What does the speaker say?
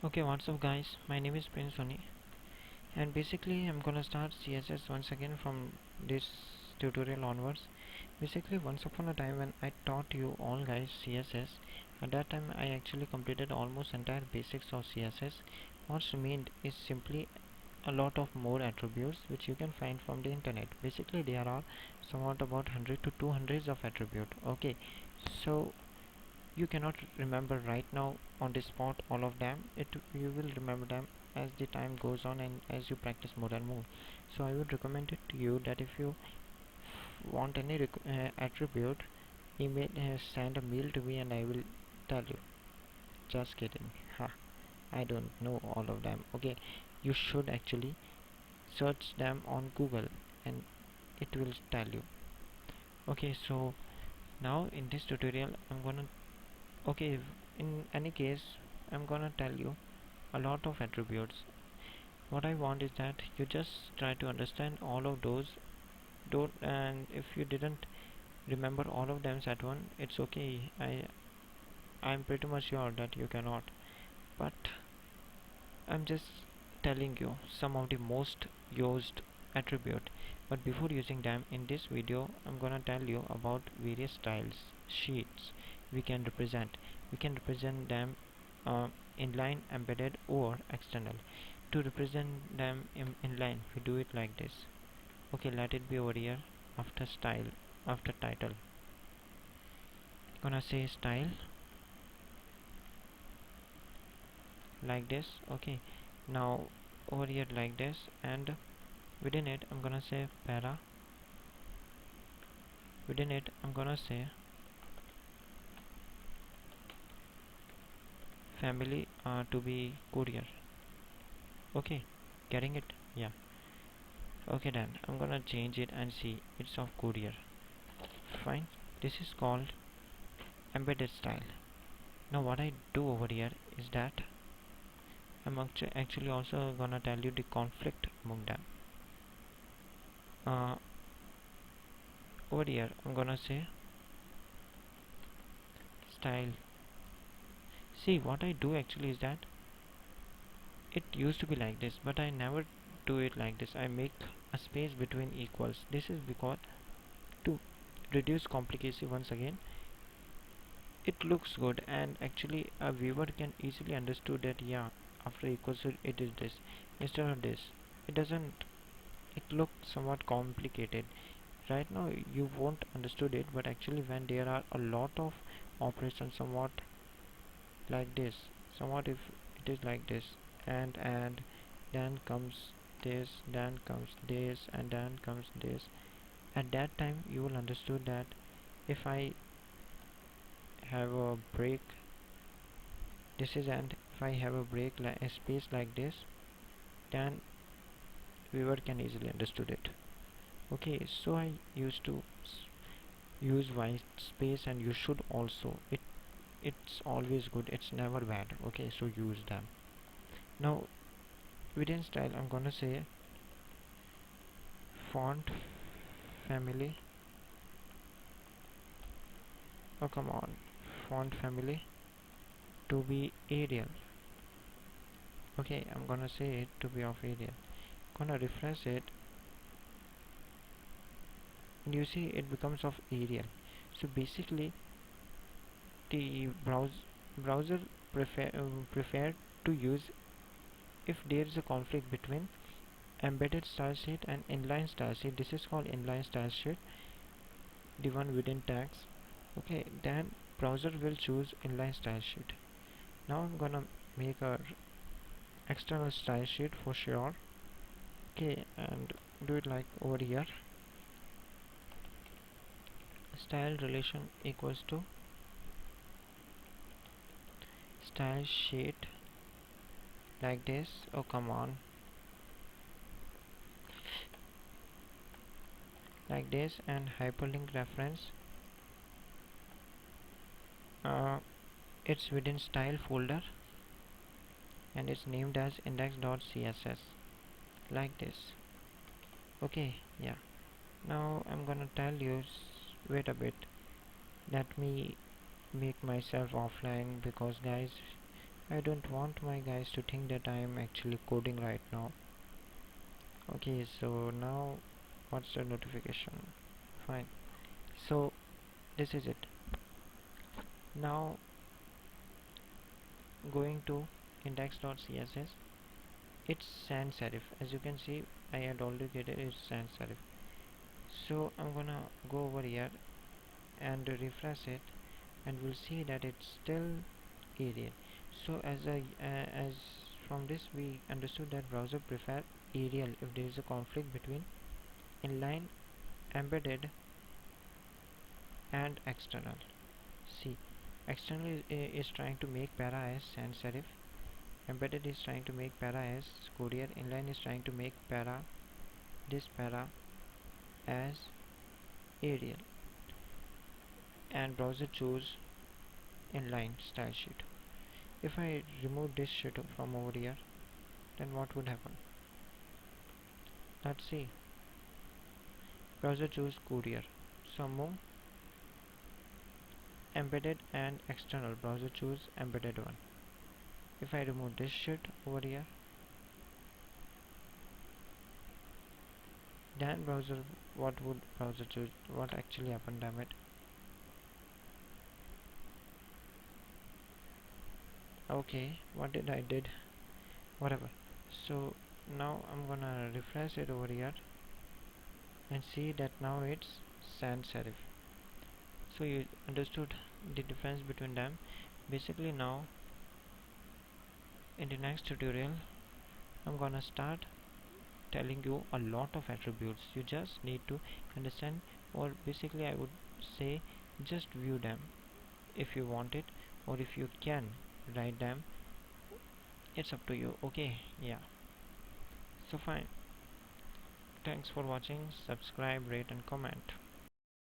Okay, what's up guys? My name is SOni, and basically I'm gonna start CSS once again from this tutorial onwards. Basically, once upon a time when I taught you all guys CSS, at that time I actually completed almost entire basics of CSS. What's remained is simply a lot of more attributes which you can find from the internet. Basically there are somewhat about 100 to 200 of attribute. Okay, so you cannot remember right now on the spot all of them. You will remember them as the time goes on and as you practice more and more. So I would recommend it to you that if you want any attribute, email send a mail to me and I will tell you. Just kidding. Ha, I don't know all of them. Okay, you should actually search them on Google and it will tell you. Okay, so now in this tutorial I'm gonna, okay, in any case I'm gonna tell you a lot of attributes. What I want is that you just try to understand all of those. Don't, and if you didn't remember all of them at one, it's okay. I'm pretty much sure that you cannot, but I'm just telling you some of the most used attribute. But before using them in this video, I'm gonna tell you about various styles, sheets we can represent. We can represent them inline, embedded, or external. To represent them in inline, we do it like this. Okay, let it be over here. After style, after title, gonna say style like this. Okay, now over here like this, and within it I'm gonna say para. Within it I'm gonna say family to be courier. Okay, getting it? Yeah. Okay, then I'm gonna change it and see it's of courier. Fine. This is called embedded style. Now what I do over here is that I'm actually also gonna tell you the conflict among them. uh, Over here I'm gonna say style. See, what I do actually is that it used to be like this, but I never do it like this. I make a space between equals. This is because to reduce complicacy. Once again, it looks good and actually a viewer can easily understood that yeah, after equals it is this instead of this. It doesn't, it looks somewhat complicated. Right now you won't understood it, but actually when there are a lot of operations somewhat like this, somewhat if it is like this, and then comes this, then comes this, and then comes this, at that time you will understood that if I have a break, this is, and if I have a break like a space like this, then viewer can easily understood it. Okay, so I used to use white space, and you should also, it's always good, it's never bad. Okay, so use them. Now within style I'm gonna say font family. Oh come on, font family to be Arial. Okay, I'm gonna say it to be of Arial. Gonna refresh it, and you see it becomes of Arial. So basically the browser prefer to use if there is a conflict between embedded style sheet and inline style sheet. This is called inline style sheet, the one within tags. Okay, then browser will choose inline style sheet. Now I'm gonna make a external style sheet for sure. Okay, and do it like over here. Style relation equals to style sheet like this. Oh come on, like this, and hyperlink reference. uh, it's within style folder and it's named as index.css like this. Okay, yeah. Now I'm gonna tell you, wait a bit, let me make myself offline, because guys, I don't want my guys to think that I am actually coding right now. Okay, so now what's the notification? Fine. So this is it. Now going to index.css, it's sans serif. As you can see, I had already created it sans serif. So I'm gonna go over here and refresh it, and we'll see that it's still Arial. So as from this we understood that browser prefer Arial if there is a conflict between inline, embedded, and external. See, external is trying to make para as sans serif, embedded is trying to make para as courier, inline is trying to make this para as Arial, and browser choose inline style sheet. If I remove this sheet from over here, then what would happen? Let's see. Browser choose courier. So move embedded and external. Browser choose embedded one. If I remove this sheet over here, then browser, what would browser choose? What actually happened, damn it? Okay, what did I did? Whatever. So now I'm gonna refresh it over here and see that now it's sans serif. So you understood the difference between them. Basically now in the next tutorial I'm gonna start telling you a lot of attributes. You just need to understand, or basically I would say just view them if you want it, or if you can write them, it's up to you. Okay, yeah, so fine. Thanks for watching. Subscribe, rate and comment.